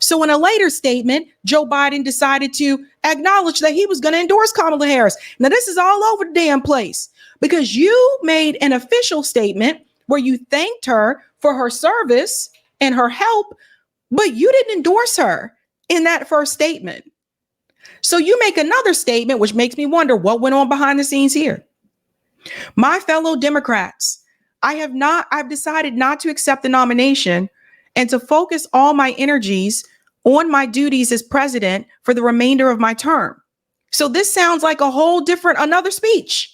So in a later statement, Joe Biden decided to acknowledge that he was going to endorse Kamala Harris. Now, this is all over the damn place because you made an official statement where you thanked her for her service and her help, but you didn't endorse her in that first statement. So you make another statement, which makes me wonder what went on behind the scenes here. My fellow Democrats, I've decided not to accept the nomination and to focus all my energies on my duties as president for the remainder of my term. So this sounds like a whole different, another speech.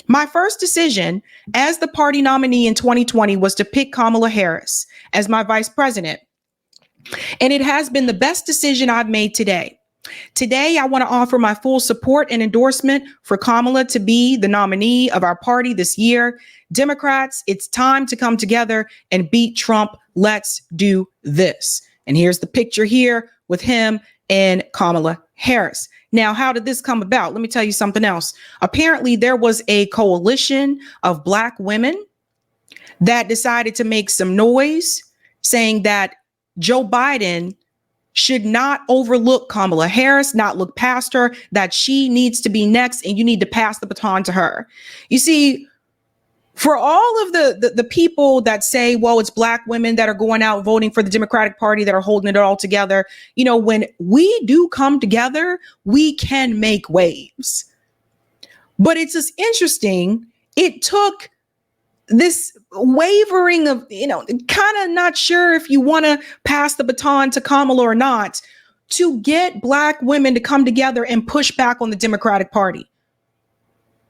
My first decision as the party nominee in 2020 was to pick Kamala Harris as my vice president. And it has been the best decision I've made today. Today, I want to offer my full support and endorsement for Kamala to be the nominee of our party this year. Democrats, it's time to come together and beat Trump. Let's do this. And here's the picture here with him and Kamala Harris. Now, how did this come about? Let me tell you something else. Apparently, there was a coalition of Black women that decided to make some noise saying that Joe Biden should not overlook Kamala Harris, not look past her, that she needs to be next and you need to pass the baton to her. You see, for all of the people that say, well, it's Black women that are going out voting for the Democratic Party that are holding it all together, you know, when we do come together, we can make waves. But it's just interesting. It took this wavering of, you know, kind of not sure if you want to pass the baton to Kamala or not, to get Black women to come together and push back on the Democratic Party.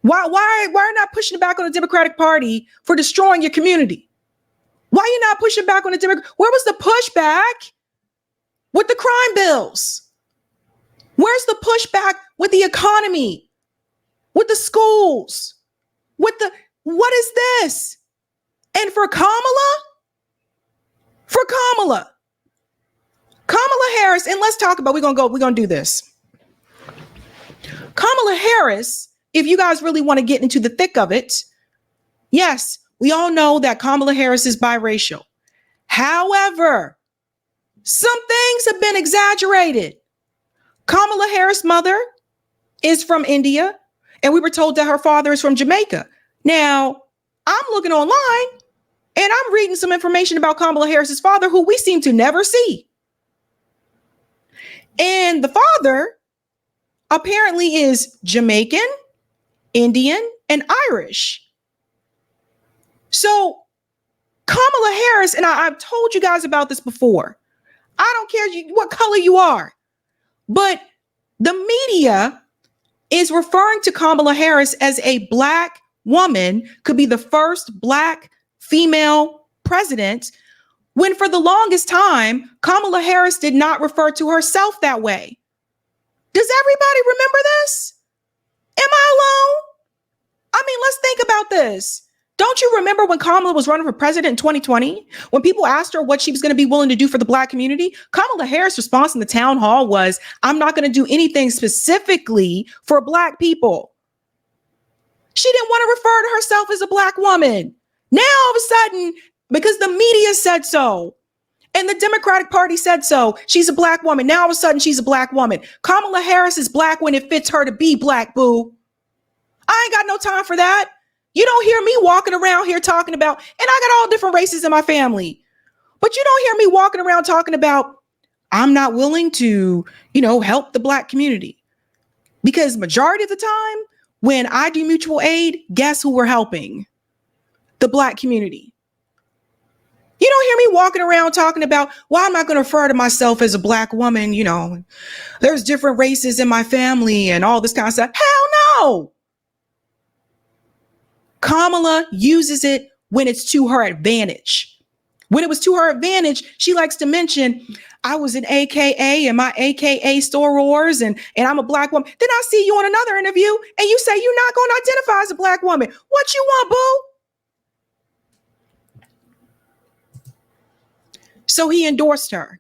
Why are you not pushing back on the Democratic Party for destroying your community? Why are you not pushing back on the Democratic? Where was the pushback with the crime bills? Where's the pushback with the economy, with the schools, with the, what is this? And for Kamala, Kamala Harris, and let's talk about, we're going to do this. Kamala Harris, if you guys really want to get into the thick of it, yes, we all know that Kamala Harris is biracial. However, some things have been exaggerated. Kamala Harris' mother is from India, and we were told that her father is from Jamaica. Now, I'm looking online, and I'm reading some information about Kamala Harris's father, who we seem to never see. And the father apparently is Jamaican, Indian, and Irish. So Kamala Harris, and I've told you guys about this before. I don't care what color you are, but the media is referring to Kamala Harris as a Black woman, could be the first Black female president, when for the longest time, Kamala Harris did not refer to herself that way. Does everybody remember this? Am I alone? I mean, let's think about this. Don't you remember when Kamala was running for president in 2020? When people asked her what she was going to be willing to do for the Black community, Kamala Harris' response in the town hall was, I'm not going to do anything specifically for Black people. She didn't want to refer to herself as a Black woman. Now, all of a sudden, because the media said so, and the Democratic Party said so, she's a Black woman. Now, all of a sudden, she's a Black woman. Kamala Harris is Black when it fits her to be Black, boo. I ain't got no time for that. You don't hear me walking around here talking about, and I got all different races in my family, but you don't hear me walking around talking about, I'm not willing to, help the Black community. Because majority of the time, when I do mutual aid, guess who we're helping? The Black community. You don't hear me walking around talking about, well, I'm not going to refer to myself as a Black woman. There's different races in my family and all this kind of stuff. Hell no. Kamala uses it when it's to her advantage. When it was to her advantage, she likes to mention, I was an AKA and my AKA store wars and I'm a Black woman. Then I see you on another interview and you say you're not going to identify as a Black woman. What you want, boo? So he endorsed her.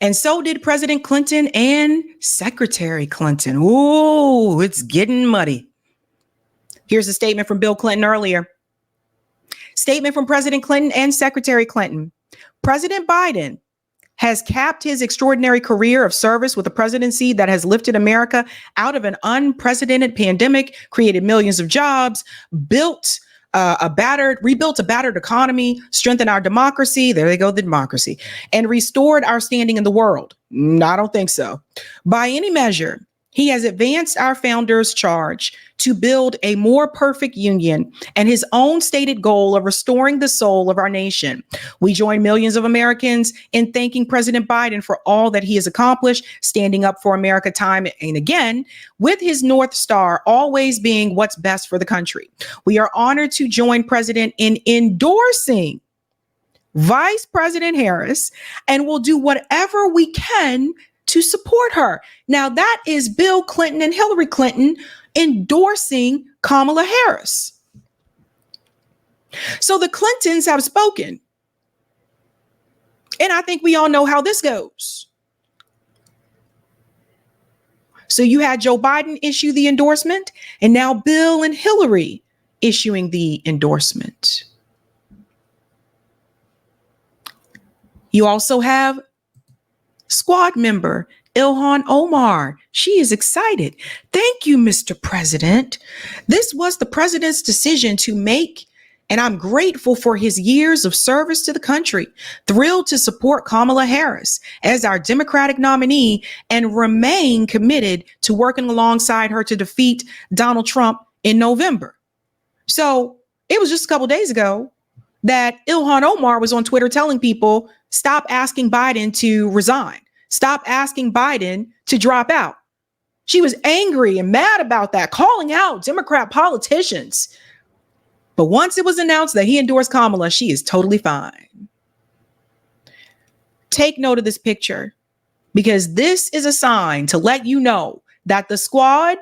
And so did President Clinton and Secretary Clinton. Ooh, it's getting muddy. Here's a statement from Bill Clinton earlier. Statement from President Clinton and Secretary Clinton. President Biden has capped his extraordinary career of service with a presidency that has lifted America out of an unprecedented pandemic, created millions of jobs, rebuilt a battered economy, strengthened our democracy. There they go, the democracy, and restored our standing in the world. I don't think so. By any measure, he has advanced our founders' charge to build a more perfect union and his own stated goal of restoring the soul of our nation. We join millions of Americans in thanking President Biden for all that he has accomplished, standing up for America time and again, with his North Star always being what's best for the country. We are honored to join President in endorsing Vice President Harris and will do whatever we can to support her. Now, that is Bill Clinton and Hillary Clinton endorsing Kamala Harris. So the Clintons have spoken. And I think we all know how this goes. So you had Joe Biden issue the endorsement, and now Bill and Hillary issuing the endorsement. You also have Squad member Ilhan Omar. She is excited. Thank you, Mr. President. This was the president's decision to make, and I'm grateful for his years of service to the country. Thrilled to support Kamala Harris as our Democratic nominee and remain committed to working alongside her to defeat Donald Trump in November. So it was just a couple days ago that Ilhan Omar was on Twitter telling people, stop asking Biden to resign. Stop asking Biden to drop out. She was angry and mad about that, calling out Democrat politicians. But once it was announced that he endorsed Kamala, she is totally fine. Take note of this picture, because this is a sign to let you know that the squad,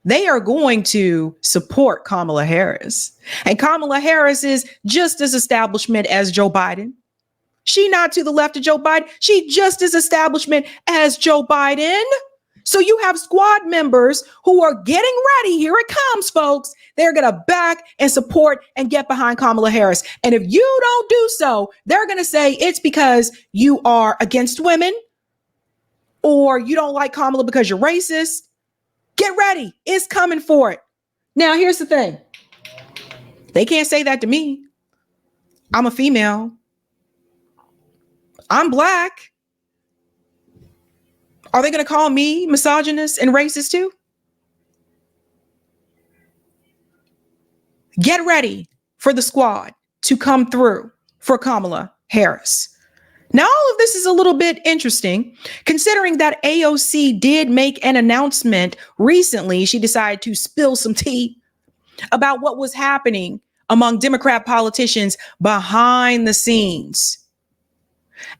they are going to support Kamala Harris. And Kamala Harris is just as establishment as Joe Biden. She not to the left of Joe Biden. She just as establishment as Joe Biden. So you have squad members who are getting ready. Here it comes, folks. They're going to back and support and get behind Kamala Harris. And if you don't do so, they're going to say it's because you are against women or you don't like Kamala because you're racist. Get ready. It's coming for it. Now, here's the thing. They can't say that to me. I'm a female. I'm Black. Are they going to call me misogynist and racist too? Get ready for the squad to come through for Kamala Harris. Now, all of this is a little bit interesting, considering that AOC did make an announcement recently. She decided to spill some tea about what was happening among Democrat politicians behind the scenes.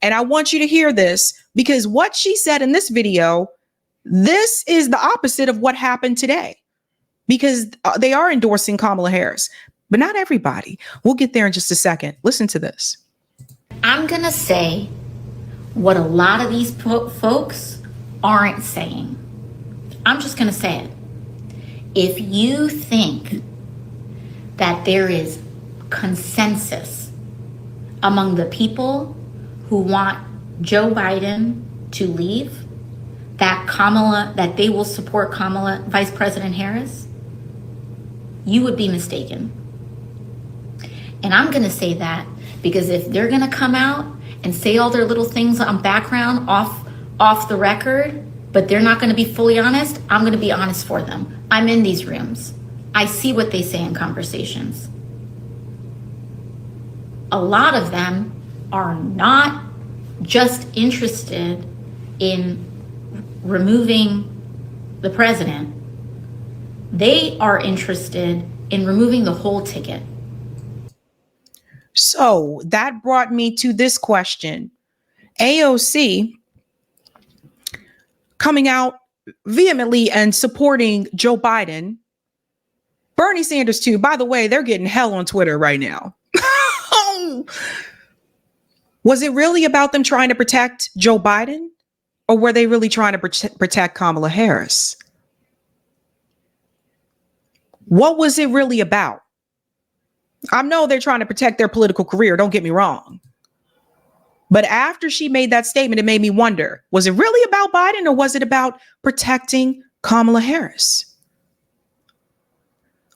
And I want you to hear this, because what she said in this video, this is the opposite of what happened today, because they are endorsing Kamala Harris, but not everybody. We'll get there in just a second. Listen to this. I'm going to say what a lot of these folks aren't saying. I'm just going to say it. If you think that there is consensus among the people who want Joe Biden to leave, that they will support Kamala, Vice President Harris, you would be mistaken. And I'm going to say that because if they're going to come out and say all their little things on background off the record, but they're not going to be fully honest, I'm going to be honest for them. I'm in these rooms. I see what they say in conversations. A lot of them are not just interested in removing the president. They are interested in removing the whole ticket. So that brought me to this question. AOC coming out vehemently and supporting Joe Biden. Bernie Sanders too. By the way, they're getting hell on Twitter right now. Was it really about them trying to protect Joe Biden, or were they really trying to protect Kamala Harris? What was it really about? I know they're trying to protect their political career. Don't get me wrong. But after she made that statement, it made me wonder, was it really about Biden or was it about protecting Kamala Harris?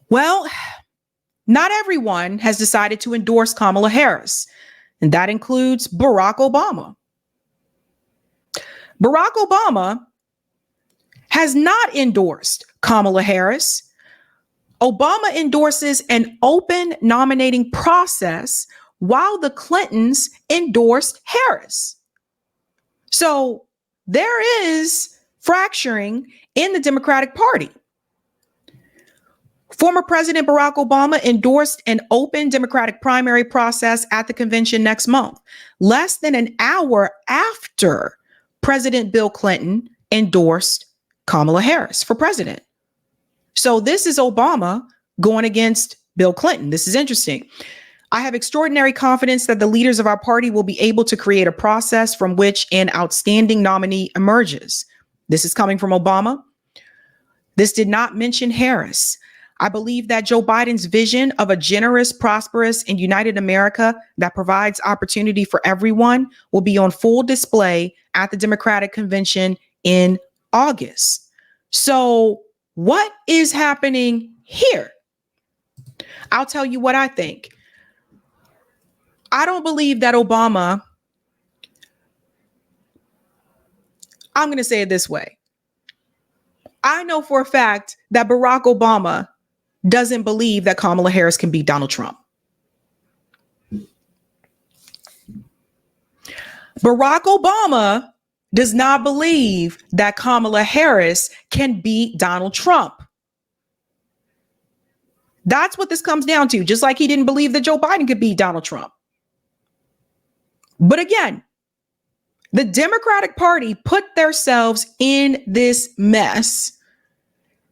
Well, not everyone has decided to endorse Kamala Harris, and that includes Barack Obama. Barack Obama has not endorsed Kamala Harris. Obama endorses an open nominating process while the Clintons endorsed Harris. So there is fracturing in the Democratic Party. Former President Barack Obama endorsed an open Democratic primary process at the convention next month, less than an hour after President Bill Clinton endorsed Kamala Harris for president. So this is Obama going against Bill Clinton. This is interesting. I have extraordinary confidence that the leaders of our party will be able to create a process from which an outstanding nominee emerges. This is coming from Obama. This did not mention Harris. I believe that Joe Biden's vision of a generous, prosperous, and united America that provides opportunity for everyone will be on full display at the Democratic Convention in August. So what is happening here? I'll tell you what I think. I don't believe that Obama, I'm going to say it this way. I know for a fact that Barack Obama doesn't believe that Kamala Harris can beat Donald Trump. Barack Obama does not believe that Kamala Harris can beat Donald Trump. That's what this comes down to, just like he didn't believe that Joe Biden could beat Donald Trump. But again, the Democratic Party put themselves in this mess,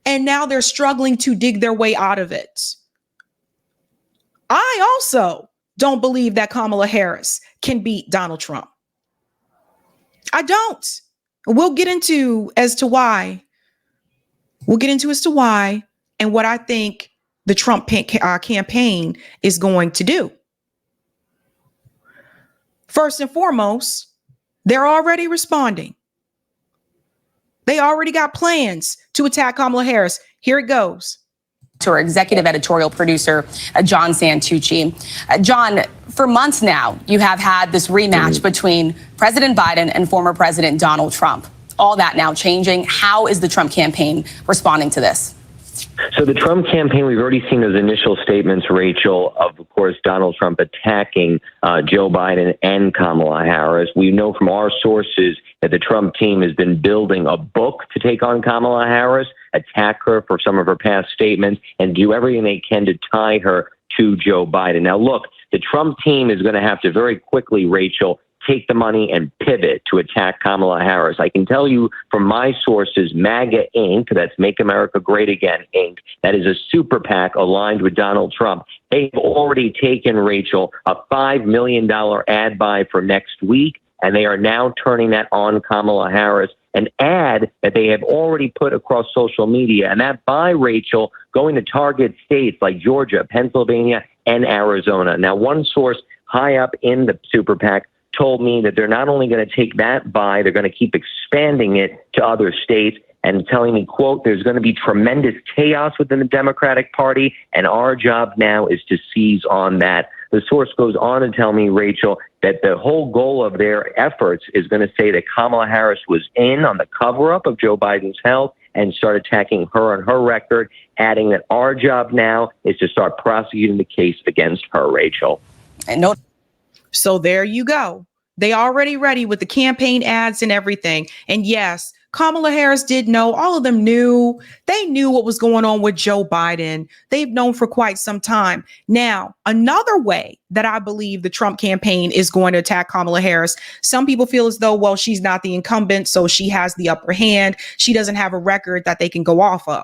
and now they're struggling to dig their way out of it. I also don't believe that Kamala Harris can beat Donald Trump. I don't. We'll get into as to why. We'll get into as to why and what I think the Trump campaign is going to do. First and foremost, they're already responding. They already got plans to attack Kamala Harris. Here it goes. To our executive editorial producer, John Santucci. John, for months now, you have had this rematch between President Biden and former President Donald Trump. All that now changing. How is the Trump campaign responding to this? So the Trump campaign, we've already seen those initial statements, Rachel, of course, Donald Trump attacking Joe Biden and Kamala Harris. We know from our sources that the Trump team has been building a book to take on Kamala Harris, attack her for some of her past statements, and do everything they can to tie her to Joe Biden. Now, look, the Trump team is going to have to very quickly, Rachel, take the money and pivot to attack Kamala Harris. I can tell you from my sources, MAGA Inc., that's Make America Great Again Inc., that is a super PAC aligned with Donald Trump. They've already taken, Rachel, a $5 million ad buy for next week, and they are now turning that on Kamala Harris, an ad that they have already put across social media. And that buy, Rachel, going to target states like Georgia, Pennsylvania, and Arizona. Now, one source high up in the super PAC told me that they're not only going to take that buy, they're going to keep expanding it to other states and telling me, quote, there's going to be tremendous chaos within the Democratic Party, and our job now is to seize on that. The source goes on to tell me, Rachel, that the whole goal of their efforts is going to say that Kamala Harris was in on the cover-up of Joe Biden's health and start attacking her and her record, adding that our job now is to start prosecuting the case against her, Rachel. And no. So there you go. They already ready with the campaign ads and everything. And yes, Kamala Harris did know. All of them knew. They knew what was going on with Joe Biden. They've known for quite some time. Now, another way that I believe the Trump campaign is going to attack Kamala Harris, some people feel as though, well, she's not the incumbent, so she has the upper hand. She doesn't have a record that they can go off of.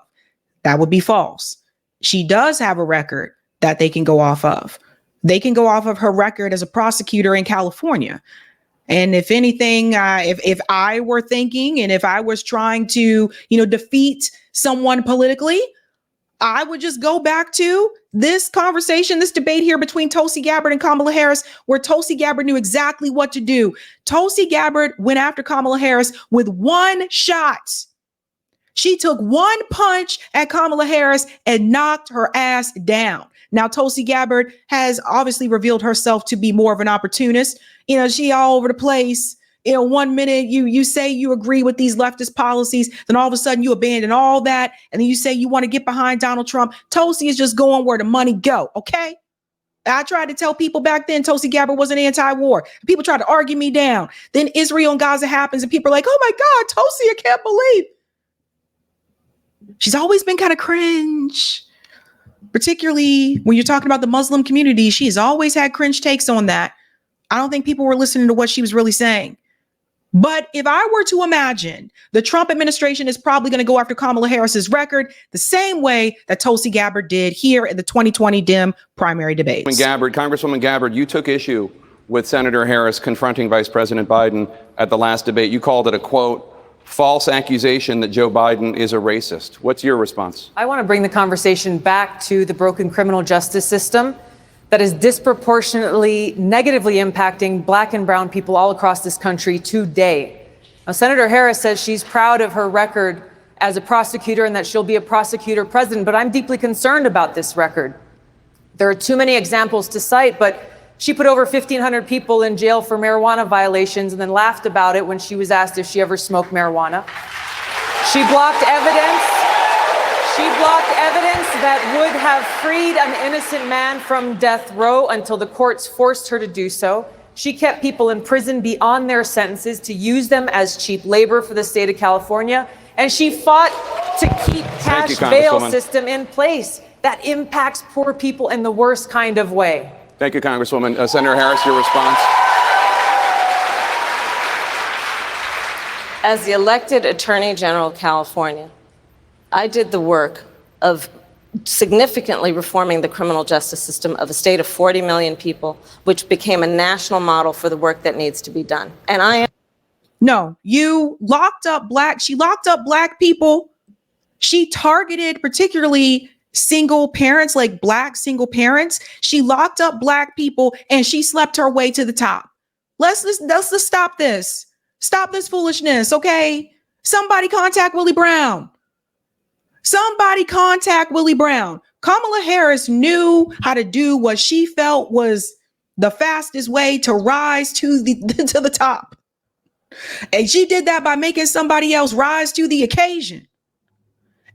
That would be false. She does have a record that they can go off of. They can go off of her record as a prosecutor in California. And if anything, if I were thinking and if I was trying to, defeat someone politically, I would just go back to this conversation, this debate here between Tulsi Gabbard and Kamala Harris, where Tulsi Gabbard knew exactly what to do. Tulsi Gabbard went after Kamala Harris with one shot. She took one punch at Kamala Harris and knocked her ass down. Now, Tulsi Gabbard has obviously revealed herself to be more of an opportunist. You know, she all over the place. You know, 1 minute you say you agree with these leftist policies, then all of a sudden you abandon all that, and then you say you want to get behind Donald Trump. Tulsi is just going where the money go, okay? I tried to tell people back then Tulsi Gabbard wasn't anti-war. People tried to argue me down. Then Israel and Gaza happens, and people are like, oh my God, Tulsi, I can't believe. She's always been kind of cringe, particularly when you're talking about the Muslim community. She's always had cringe takes on that. I don't think people were listening to what she was really saying. But if I were to imagine, the Trump administration is probably going to go after Kamala Harris's record the same way that Tulsi Gabbard did here in the 2020 Dem primary debates. Congresswoman Gabbard, you took issue with Senator Harris confronting Vice President Biden at the last debate. You called it a, quote, false accusation that Joe Biden is a racist. What's your response? I want to bring the conversation back to the broken criminal justice system that is disproportionately negatively impacting Black and brown people all across this country today. Now, Senator Harris says she's proud of her record as a prosecutor and that she'll be a prosecutor president, but I'm deeply concerned about this record. There are too many examples to cite, but she put over 1,500 people in jail for marijuana violations and then laughed about it when she was asked if she ever smoked marijuana. She blocked evidence. She blocked evidence that would have freed an innocent man from death row until the courts forced her to do so. She kept people in prison beyond their sentences to use them as cheap labor for the state of California. And she fought to keep cash bail system in place that impacts poor people in the worst kind of way. Thank you, Congresswoman. Senator Harris, your response. As the elected Attorney General of California, I did the work of significantly reforming the criminal justice system of a state of 40 million people, which became a national model for the work that needs to be done. And I am. No, you locked up she locked up Black people. She targeted particularly single parents, like Black single parents. She locked up Black people and she slept her way to the top. Let's stop this. Stop this foolishness, okay? Somebody contact Willie Brown. Somebody contact Willie Brown. Kamala Harris knew how to do what she felt was the fastest way to rise to the top. And she did that by making somebody else rise to the occasion.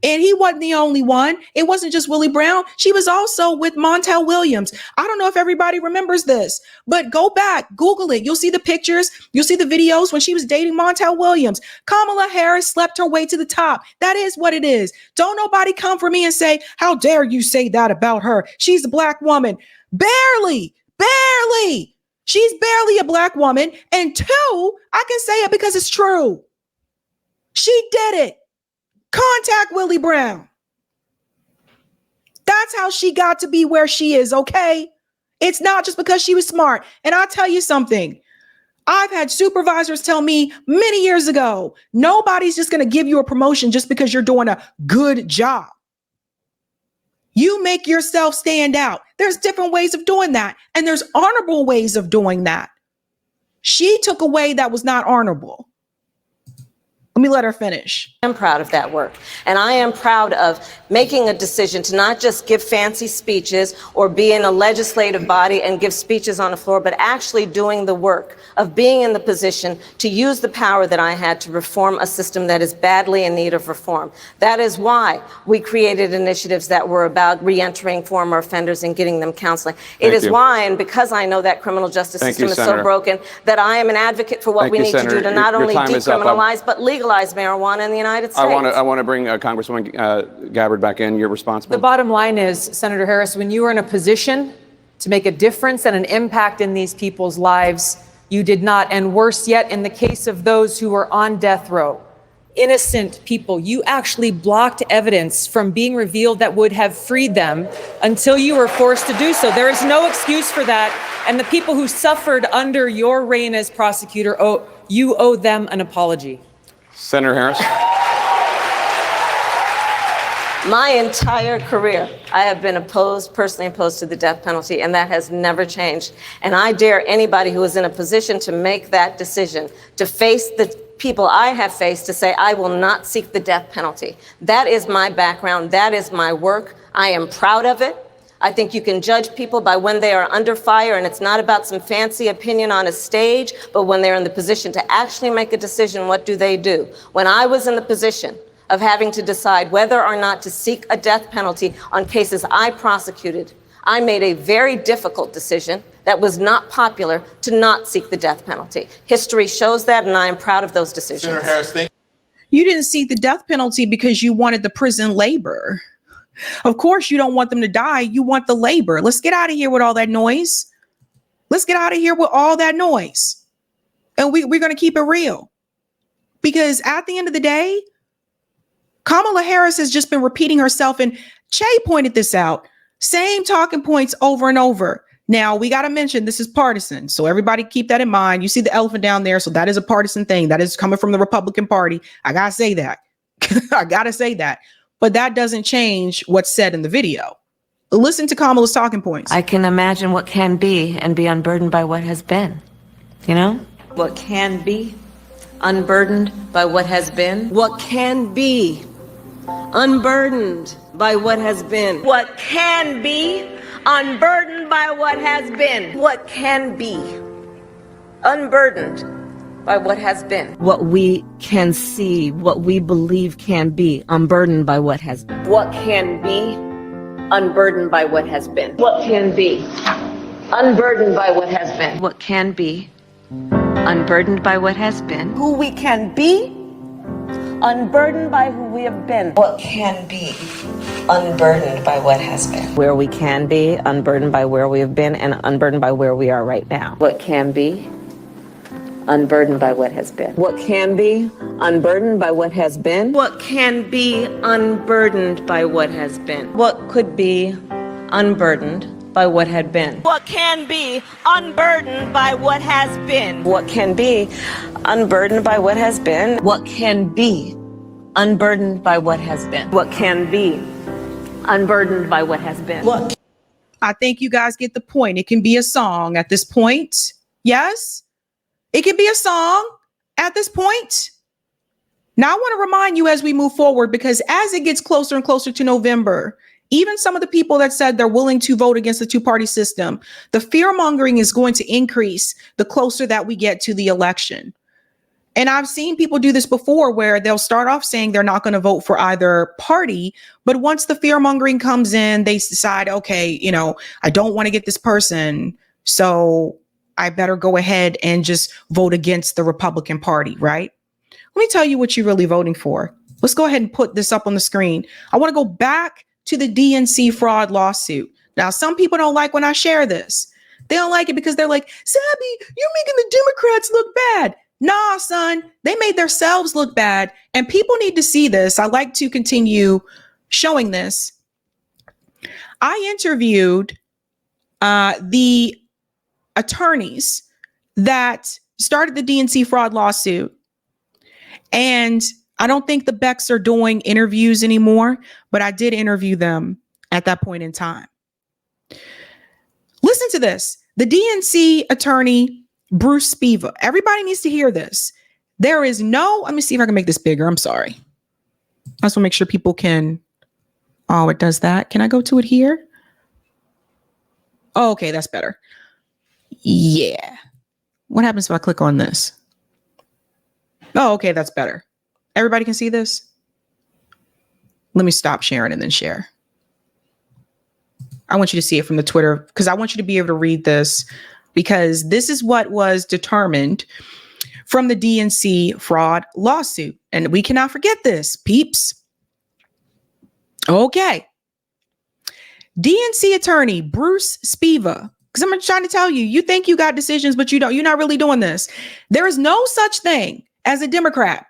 And he wasn't the only one. It wasn't just Willie Brown. She was also with Montel Williams. I don't know if everybody remembers this, but go back, Google it. You'll see the pictures. You'll see the videos when she was dating Montel Williams. Kamala Harris slept her way to the top. That is what it is. Don't nobody come for me and say, how dare you say that about her? She's a Black woman. Barely. She's barely a Black woman. And two, I can say it because it's true. She did it. Contact Willie Brown. That's how she got to be where she is, okay? It's not just because she was smart. And I'll tell you something. I've had supervisors tell me many years ago, nobody's just going to give you a promotion just because you're doing a good job. You make yourself stand out. There's different ways of doing that. And there's honorable ways of doing that. She took a way that was not honorable. Let me let her finish. I am proud of that work. And I am proud of making a decision to not just give fancy speeches or be in a legislative body and give speeches on the floor, but actually doing the work of being in the position to use the power that I had to reform a system that is badly in need of reform. That is why we created initiatives that were about reentering former offenders and getting them counseling. It is why, and because I know that criminal justice system is so broken, that I am an advocate for what we need to do to not only decriminalize, but legalize marijuana in the United States. I want to bring Congresswoman Gabbard back in. Your response. The bottom line is, Senator Harris, when you are in a position to make a difference and an impact in these people's lives, you did not. And worse yet, in the case of those who were on death row, innocent people, you actually blocked evidence from being revealed that would have freed them until you were forced to do so. There is no excuse for that. And the people who suffered under your reign as prosecutor, you owe them an apology. Senator Harris. My entire career, I have been personally opposed to the death penalty, and that has never changed. And I dare anybody who is in a position to make that decision, to face the people I have faced, to say, I will not seek the death penalty. That is my background. That is my work. I am proud of it. I think you can judge people by when they are under fire, and it's not about some fancy opinion on a stage, but when they're in the position to actually make a decision, what do they do? When I was in the position of having to decide whether or not to seek a death penalty on cases I prosecuted, I made a very difficult decision that was not popular to not seek the death penalty. History shows that, and I am proud of those decisions. Senator Harris, thank You didn't seek the death penalty because you wanted the prison labor. Of course, you don't want them to die. You want the labor. Let's get out of here with all that noise. Let's get out of here with all that noise. And we're going to keep it real. Because at the end of the day, Kamala Harris has just been repeating herself, and Che pointed this out. Same talking points over and over. Now, we got to mention this is partisan, so everybody keep that in mind. You see the elephant down there, so that is a partisan thing. That is coming from the Republican Party. I got to say that. I got to say that. But that doesn't change what's said in the video. Listen to Kamala's talking points. I can imagine what can be and be unburdened by what has been. You know? What can be unburdened by what has been. What can be unburdened by what has been. What can be unburdened by what has been. What can be unburdened by what has been. What we can see, what we believe can be unburdened by what has been. What can be unburdened by what has been. What can be unburdened by what has been. What can be unburdened by what has been. Who we can be unburdened by who we have been. What can be unburdened by what has been. Where we can be unburdened by where we have been and unburdened by where we are right now. What can be unburdened by what has been. What can be unburdened by what has been. What can be unburdened by what has been. What could be unburdened by what had been. What can be unburdened by what has been. What can be unburdened by what has been. What can be unburdened by what has been. What can be unburdened by what has been. What? I think you guys get the point. It can be a song at this point. Yes, it can be a song at this point. Now, I want to remind you as we move forward, because as it gets closer and closer to November, even some of the people that said they're willing to vote against the two-party system, the fear-mongering is going to increase the closer that we get to the election. And I've seen people do this before where they'll start off saying they're not going to vote for either party, but once the fear-mongering comes in, they decide, okay, you know, I don't want to get this person, so I better go ahead and just vote against the Republican Party, right? Let me tell you what you're really voting for. Let's go ahead and put this up on the screen. I want to go back to the DNC fraud lawsuit. Now, some people don't like when I share this. They don't like it because they're like, Sabby, you're making the Democrats look bad. Nah, son, they made themselves look bad. And people need to see this. I like to continue showing this. I interviewed the attorneys that started the DNC fraud lawsuit. And I don't think the Becks are doing interviews anymore, but I did interview them at that point in time. Listen to this. The DNC attorney, Bruce Spiva. Everybody needs to hear this. There is no, let me see if I can make this bigger. I'm sorry. I just want to make sure people can. Oh, it does that. Can I go to it here? Oh, okay, that's better. Yeah. What happens if I click on this? Oh, okay, that's better. Everybody can see this? Let me stop sharing and then share. I want you to see it from the Twitter because I want you to be able to read this, because this is what was determined from the DNC fraud lawsuit. And we cannot forget this, peeps. Okay. DNC attorney Bruce Spiva, because I'm trying to tell you, you think you got decisions, but you don't. You're not really doing this. There is no such thing as a Democrat.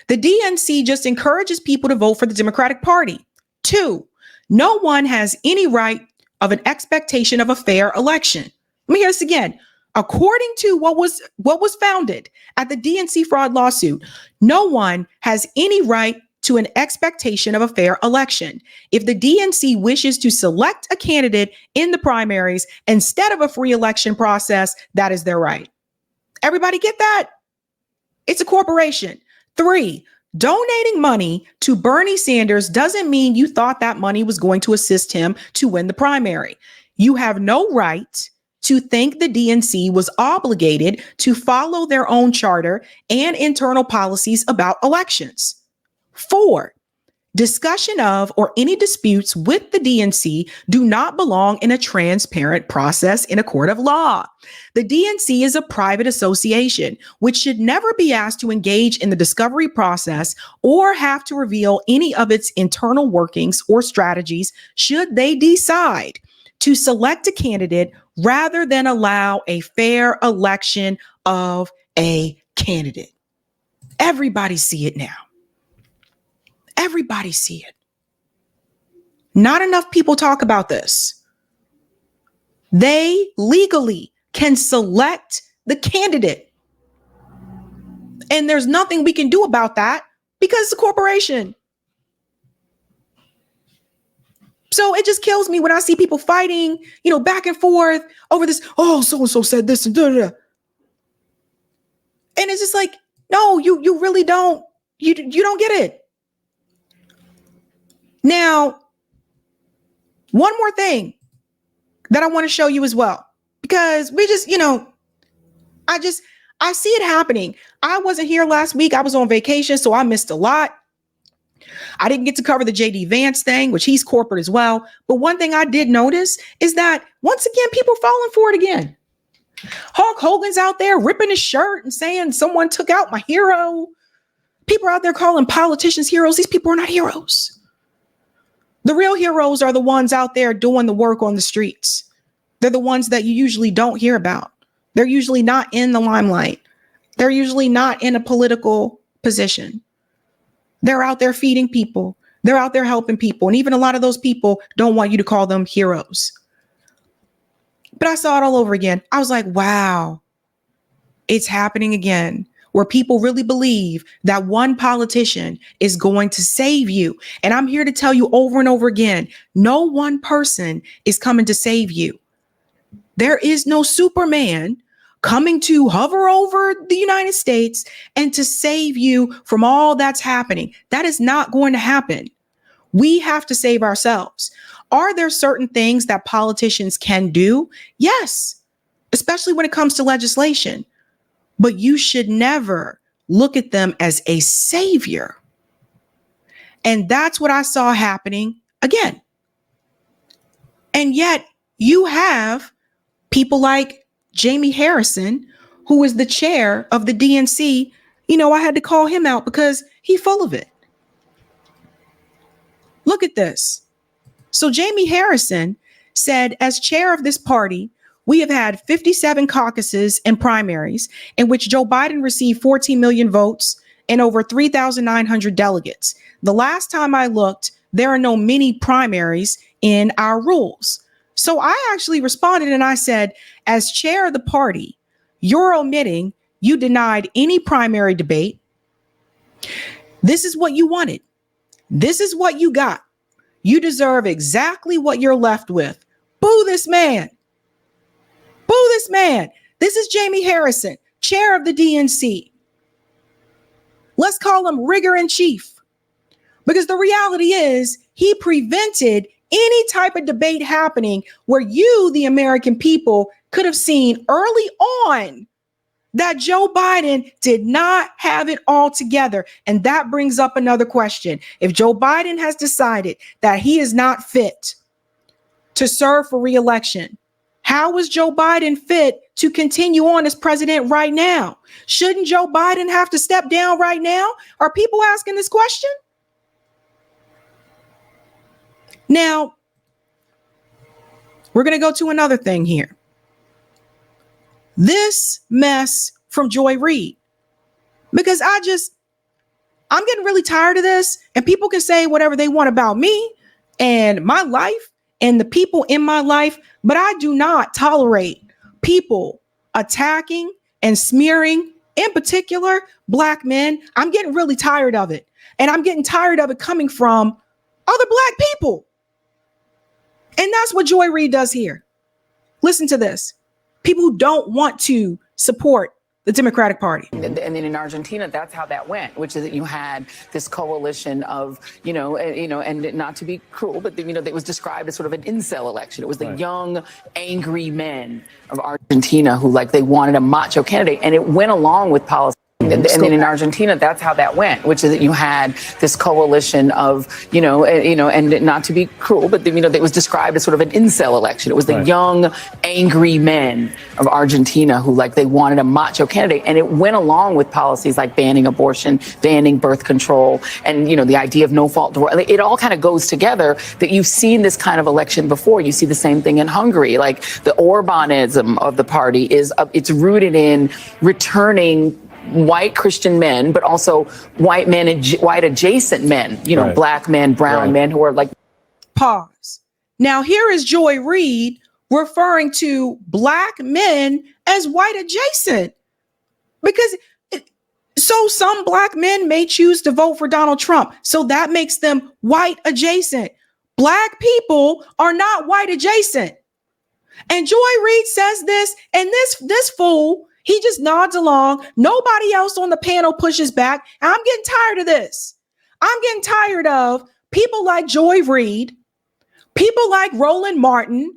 The DNC just encourages people to vote for the Democratic Party. 2, no one has any right of an expectation of a fair election. Let me hear this again. According to what was founded at the DNC fraud lawsuit, no one has any right to an expectation of a fair election. If the DNC wishes to select a candidate in the primaries instead of a free election process, that is their right. Everybody get that? It's a corporation. 3, donating money to Bernie Sanders doesn't mean you thought that money was going to assist him to win the primary. You have no right to think the DNC was obligated to follow their own charter and internal policies about elections. 4, discussion of or any disputes with the DNC do not belong in a transparent process in a court of law. The DNC is a private association, which should never be asked to engage in the discovery process or have to reveal any of its internal workings or strategies should they decide to select a candidate rather than allow a fair election of a candidate. Everybody see it now. Everybody see it. Not enough people talk about this. They legally can select the candidate. And there's nothing we can do about that because it's a corporation. So it just kills me when I see people fighting, back and forth over this. Oh, so-and-so said this and da-da-da. And it's just like, no, you really don't. You don't get it. Now, one more thing that I want to show you as well, because we just, I see it happening. I wasn't here last week. I was on vacation, so I missed a lot. I didn't get to cover the JD Vance thing, which he's corporate as well. But one thing I did notice is that once again, people are falling for it again. Hulk Hogan's out there ripping his shirt and saying someone took out my hero. People are out there calling politicians heroes. These people are not heroes. The real heroes are the ones out there doing the work on the streets. They're the ones that you usually don't hear about. They're usually not in the limelight. They're usually not in a political position. They're out there feeding people. They're out there helping people. And even a lot of those people don't want you to call them heroes. But I saw it all over again. I was like, wow, it's happening again, where people really believe that one politician is going to save you. And I'm here to tell you over and over again, no one person is coming to save you. There is no Superman coming to hover over the United States and to save you from all that's happening. That is not going to happen. We have to save ourselves. Are there certain things that politicians can do? Yes, especially when it comes to legislation. But you should never look at them as a savior. And that's what I saw happening again. And yet you have people like Jamie Harrison, who is the chair of the DNC. I had to call him out because he's full of it. Look at this. So Jamie Harrison said, as chair of this party, we have had 57 caucuses and primaries in which Joe Biden received 14 million votes and over 3,900 delegates. The last time I looked, there are no mini primaries in our rules. So I actually responded and I said, as chair of the party, you're omitting, you denied any primary debate. This is what you wanted. This is what you got. You deserve exactly what you're left with. Boo this man. Boo this man. This is Jamie Harrison, chair of the DNC. Let's call him rigger in chief. Because the reality is he prevented any type of debate happening where you, the American people, could have seen early on that Joe Biden did not have it all together. And that brings up another question. If Joe Biden has decided that he is not fit to serve for re-election, how is Joe Biden fit to continue on as president right now? Shouldn't Joe Biden have to step down right now? Are people asking this question? Now, we're going to go to another thing here. This mess from Joy Reid, because I'm getting really tired of this, and people can say whatever they want about me and my life and the people in my life, but I do not tolerate people attacking and smearing in particular, black men, I'm getting really tired of it. And I'm getting tired of it coming from other black people. And that's what Joy Reid does here. Listen to this. People who don't want to support the Democratic Party. And then in Argentina, that's how that went, which is that you had this coalition of, and not to be cruel, but, it was described as sort of an incel election. It was the young, angry men of Argentina who, they wanted a macho candidate, and it went along with policy. And then in Argentina, that's how that went, which is that you had this coalition of, and not to be cruel, but, it was described as sort of an incel election. It was the young, angry men of Argentina who, they wanted a macho candidate. And it went along with policies like banning abortion, banning birth control, and, the idea of no-fault divorce. It all kind of goes together that you've seen this kind of election before. You see the same thing in Hungary. The Orbanism of the party it's rooted in returning white Christian men, but also white adjacent men, black men, brown men who are Pause. Now here is Joy Reid referring to black men as white adjacent, because so some black men may choose to vote for Donald Trump. So that makes them white adjacent. Black people are not white adjacent. And Joy Reid says this, and this fool, he just nods along. Nobody else on the panel pushes back. And I'm getting tired of this. I'm getting tired of people like Joy Reid, people like Roland Martin,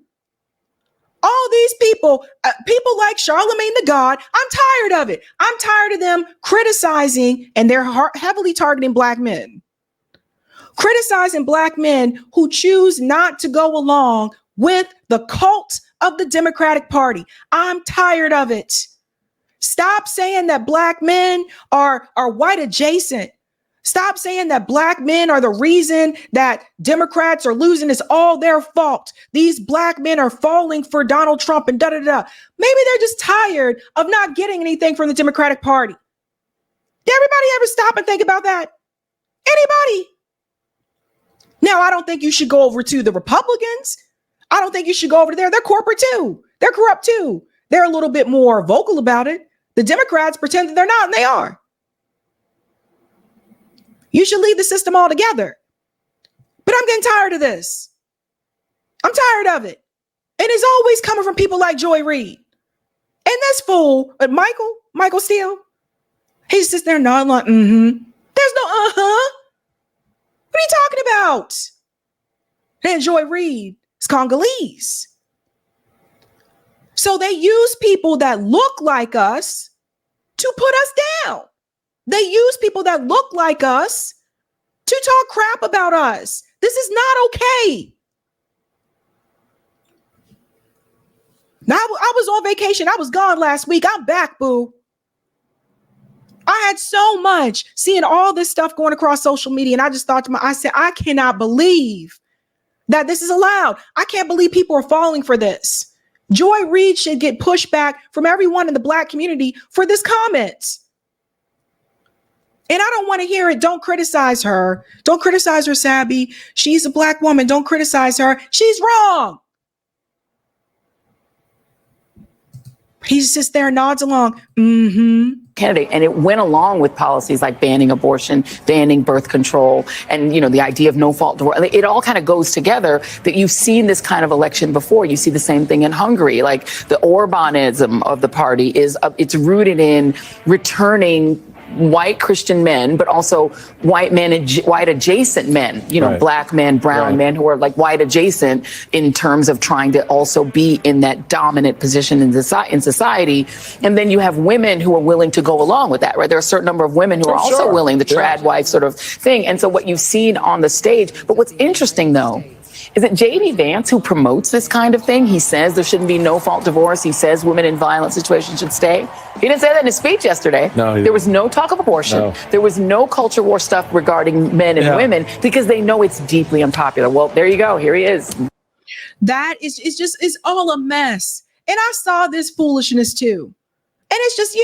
all these people, people like Charlemagne the God. I'm tired of it. I'm tired of them criticizing, and they're heavily targeting black men, criticizing black men who choose not to go along with the cult of the Democratic Party. I'm tired of it. Stop saying that black men are white adjacent. Stop saying that black men are the reason that Democrats are losing. It's all their fault. These black men are falling for Donald Trump and da-da-da. Maybe they're just tired of not getting anything from the Democratic Party. Did everybody ever stop and think about that? Anybody? Now, I don't think you should go over to the Republicans. I don't think you should go over there. They're corporate too. They're corrupt too. They're a little bit more vocal about it. The Democrats pretend that they're not, and they are. You should leave the system altogether. But I'm getting tired of this. I'm tired of it. And it's always coming from people like Joy Reid. And this fool, Michael Steele, he sits there nodding like, There's no uh-huh. What are you talking about? And Joy Reid is Congolese. So they use people that look like us to put us down. They use people that look like us to talk crap about us. This is not okay. Now, I was on vacation. I was gone last week. I'm back, boo. I had so much seeing all this stuff going across social media. And I just thought to myself, I said, I cannot believe that this is allowed. I can't believe people are falling for this. Joy Reid should get pushback from everyone in the black community for this comment. And I don't want to hear it. Don't criticize her. Don't criticize her, Sabby. She's a black woman. Don't criticize her. She's wrong. He just sits there and nods along. Candidate, and it went along with policies like banning abortion, banning birth control, and the idea of no-fault divorce. It all kind of goes together that you've seen this kind of election before. You see the same thing in Hungary. The Orbanism of the party it's rooted in returning white Christian men, but also white adjacent men, black men, brown men who are white adjacent in terms of trying to also be in that dominant position in society. And then you have women who are willing to go along with that, right? There are a certain number of women who are also willing, the trad wife sort of thing. And so what you've seen on the stage, but what's interesting though, is it J.D. Vance who promotes this kind of thing? He says there shouldn't be no-fault divorce. He says women in violent situations should stay. He didn't say that in his speech yesterday. No, there was no talk of abortion. No. There was no culture war stuff regarding men and women because they know it's deeply unpopular. Well, there you go. Here he is. That is it's all a mess. And I saw this foolishness too. And it's just,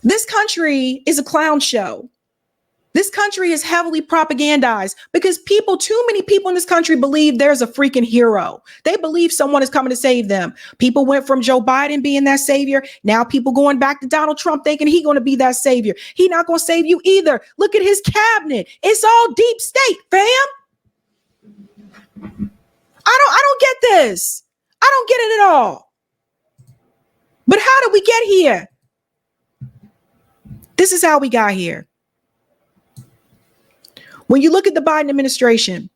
this country is a clown show. This country is heavily propagandized because too many people in this country believe there's a freaking hero. They believe someone is coming to save them. People went from Joe Biden being that savior. Now people going back to Donald Trump thinking he's going to be that savior. He not going to save you either. Look at his cabinet. It's all deep state, fam. I don't get this. I don't get it at all. But how did we get here? This is how we got here. When you look at the Biden administration,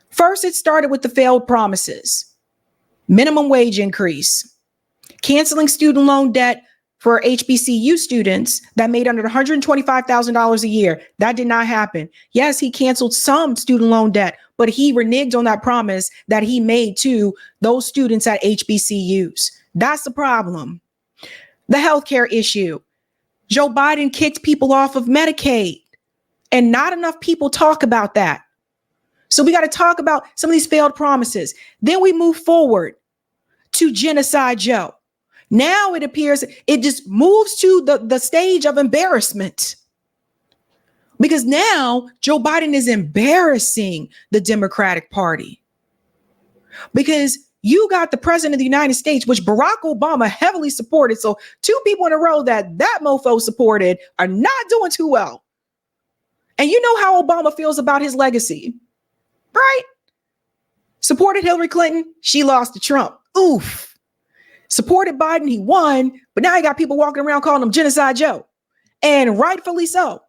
first it started with the failed promises, minimum wage increase, canceling student loan debt for HBCU students that made under $125,000 a year. That did not happen. Yes, he canceled some student loan debt, but he reneged on that promise that he made to those students at HBCUs. That's the problem. The healthcare issue. Joe Biden kicked people off of Medicaid. And not enough people talk about that. So we got to talk about some of these failed promises. Then we move forward to Genocide Joe. Now it appears it just moves to the stage of embarrassment. Because now Joe Biden is embarrassing the Democratic Party. Because you got the president of the United States, which Barack Obama heavily supported. So two people in a row that mofo supported are not doing too well. And you know how Obama feels about his legacy, right? Supported Hillary Clinton, she lost to Trump. Oof. Supported Biden, he won, but now you got people walking around calling him Genocide Joe. And rightfully so.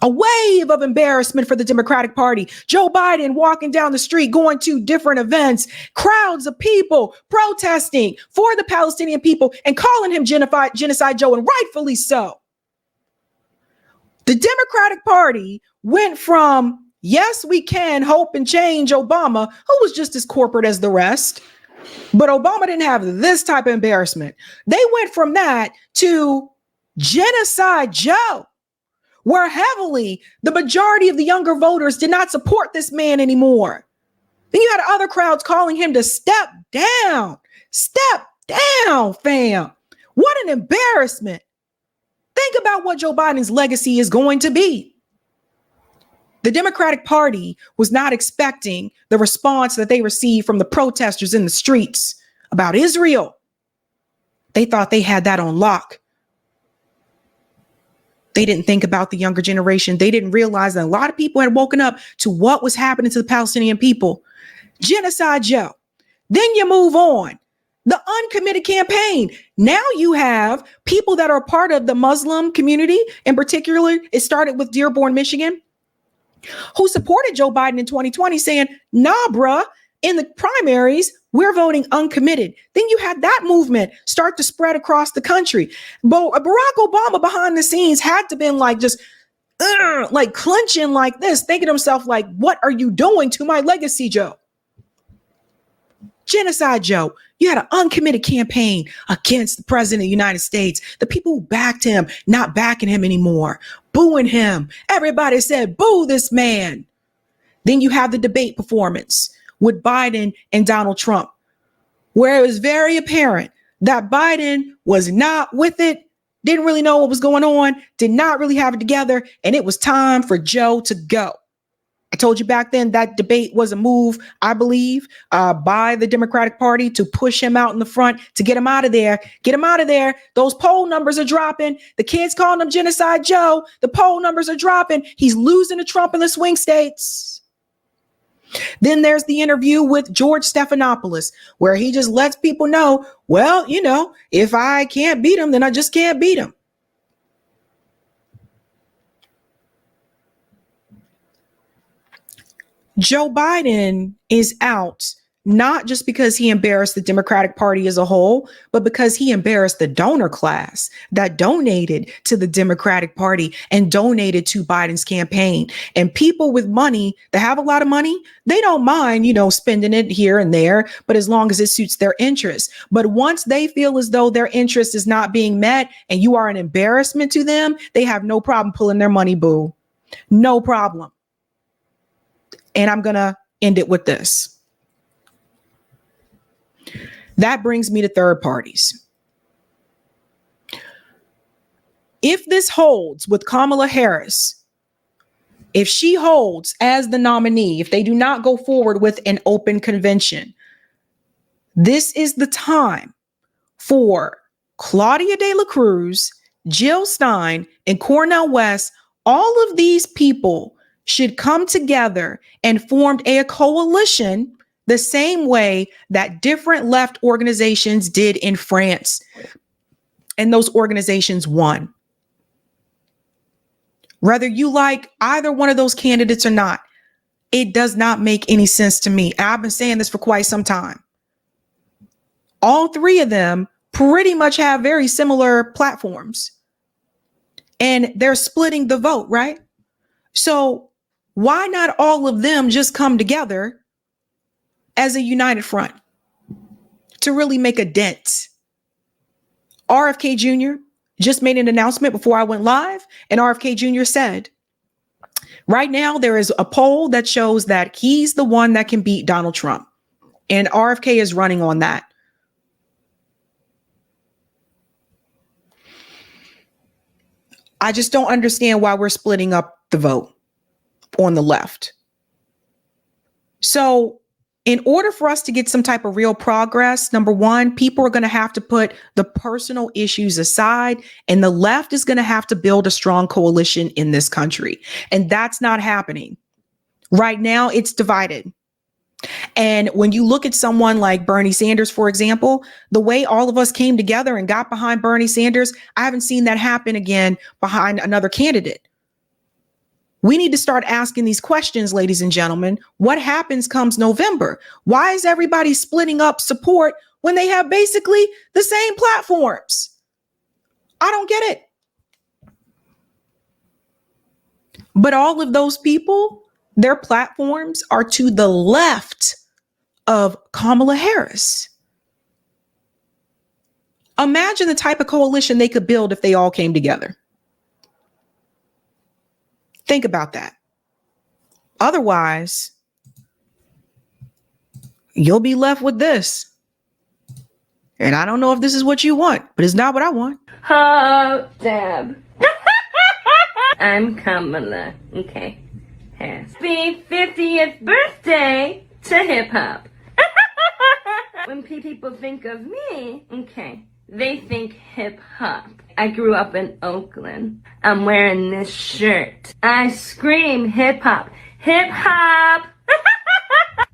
A wave of embarrassment for the Democratic Party. Joe Biden walking down the street, going to different events, crowds of people protesting for the Palestinian people and calling him Genocide Joe, and rightfully so. The Democratic Party went from, yes, we can hope and change Obama, who was just as corporate as the rest, but Obama didn't have this type of embarrassment. They went from that to Genocide Joe, where heavily the majority of the younger voters did not support this man anymore. Then you had other crowds calling him to step down, fam. What an embarrassment. Think about what Joe Biden's legacy is going to be. The Democratic Party was not expecting the response that they received from the protesters in the streets about Israel. They thought they had that on lock. They didn't think about the younger generation. They didn't realize that a lot of people had woken up to what was happening to the Palestinian people. Genocide Joe. Then you move on. The uncommitted campaign. Now you have people that are part of the Muslim community. In particular, it started with Dearborn, Michigan, who supported Joe Biden in 2020 saying, nah, bruh, in the primaries, we're voting uncommitted. Then you had that movement start to spread across the country. But Barack Obama behind the scenes had to been like just like clenching like this, thinking to himself like, what are you doing to my legacy, Joe? Genocide Joe. You had an uncommitted campaign against the president of the United States. The people who backed him, not backing him anymore, booing him. Everybody said, boo this man. Then you have the debate performance with Biden and Donald Trump, where it was very apparent that Biden was not with it, didn't really know what was going on, did not really have it together, and it was time for Joe to go. I told you back then that debate was a move, I believe, by the Democratic Party to push him out in the front, to get him out of there. Get him out of there. Those poll numbers are dropping. The kids calling him Genocide Joe. The poll numbers are dropping. He's losing to Trump in the swing states. Then there's the interview with George Stephanopoulos, where he just lets people know, well, you know, if I can't beat him, then I just can't beat him. Joe Biden is out, not just because he embarrassed the Democratic Party as a whole, but because he embarrassed the donor class that donated to the Democratic Party and donated to Biden's campaign. And people with money that have a lot of money, they don't mind, you know, spending it here and there, but as long as it suits their interests. But once they feel as though their interest is not being met and you are an embarrassment to them, they have no problem pulling their money, boo. No problem. And I'm going to end it with this. That brings me to third parties. If this holds with Kamala Harris, if she holds as the nominee, if they do not go forward with an open convention, this is the time for Claudia De La Cruz, Jill Stein, and Cornel West. All of these people should come together and form a coalition the same way that different left organizations did in France. And those organizations won. Whether you like either one of those candidates or not, it does not make any sense to me. I've been saying this for quite some time. All three of them pretty much have very similar platforms. And they're splitting the vote, right? So why not all of them just come together as a united front to really make a dent? RFK Jr. just made an announcement before I went live, and RFK Jr. said, right now there is a poll that shows that he's the one that can beat Donald Trump, and RFK is running on that. I just don't understand why we're splitting up the vote on the left. So in order for us to get some type of real progress, number one, people are going to have to put the personal issues aside, and the left is going to have to build a strong coalition in this country. And that's not happening. Right now, it's divided. And when you look at someone like Bernie Sanders, for example, the way all of us came together and got behind Bernie Sanders, I haven't seen that happen again behind another candidate. We need to start asking these questions, ladies and gentlemen. What happens comes November? Why is everybody splitting up support when they have basically the same platforms? I don't get it. But all of those people, their platforms are to the left of Kamala Harris. Imagine the type of coalition they could build if they all came together. Think about that. Otherwise, you'll be left with this. And I don't know if this is what you want, but it's not what I want. Oh, Deb. I'm Kamala. Okay. Happy 50th birthday to hip hop. When people think of me, okay, they think hip hop. I grew up in Oakland. I'm wearing this shirt. I scream hip hop. Hip hop!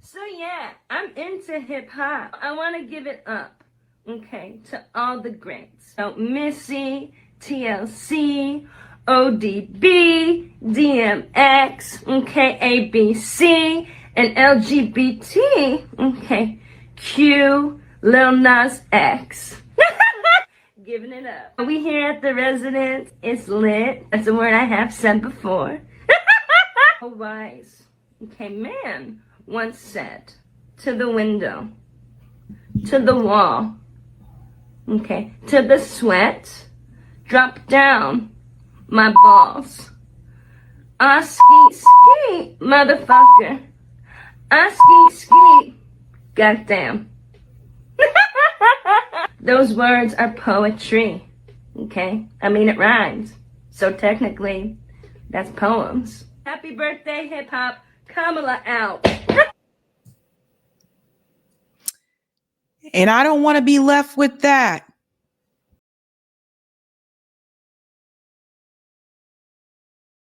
So yeah, I'm into hip hop. I want to give it up, okay, to all the greats. So Missy, TLC, ODB, DMX, okay, ABC, and LGBT, okay, Q, Lil Nas X. Giving it up. We here at the residence. It's lit. That's a word I have said before. A wise, okay, man once said, to the window, to the wall, okay, to the sweat, drop down my balls. Skeet, skeet, motherfucker. Skeet, skeet, goddamn. Those words are poetry, okay? I mean, it rhymes. So technically, that's poems. Happy birthday, hip hop. Kamala out. And I don't want to be left with that.